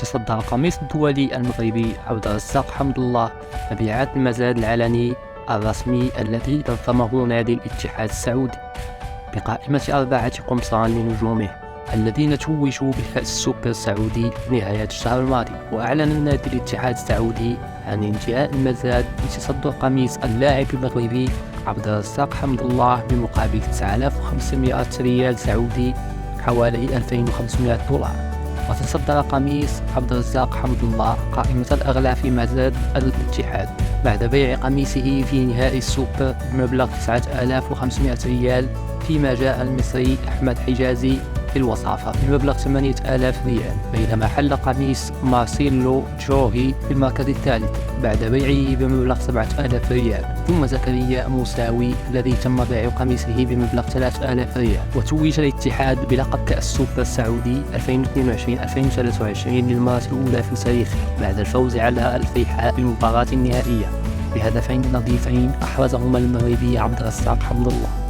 تصدر القميص الدولي المغربي عبد الرزاق حمد الله مبيعات المزاد العلني الرسمي الذي نظمه نادي الاتحاد السعودي بقائمة 4 قمصان لنجومه الذين توجوا بكأس السوبر السعودي نهاية الشهر الماضي. وأعلن نادي الاتحاد السعودي عن انتهاء المزاد بتصدر قميص اللاعب المغربي عبد الرزاق حمد الله بمقابل 9500 ريال سعودي حوالي 2500 دولار. وتصدر قميص عبد الرزاق حمد الله قائمة الأغلى في مزاد الاتحاد بعد بيع قميصه في نهائي السوبر بمبلغ 9500 ريال، فيما جاء المصري أحمد حجازي في الوصافة بمبلغ 8000 ريال، بينما حل قميص مارسيلو جوهي في المركز الثالث بعد بيعه بمبلغ 7000 ريال. ثم زكريا موساوي الذي تم بيع قميصه بمبلغ 3000 ريال. وتوج الاتحاد بلقب كأس السوبر السعودي 2022-2023 للمرة الأولى في تاريخه بعد الفوز على الفيحاء في المباراة النهائية بهدفين نظيفين أحرزهما المغربي عبد الرزاق حمد الله.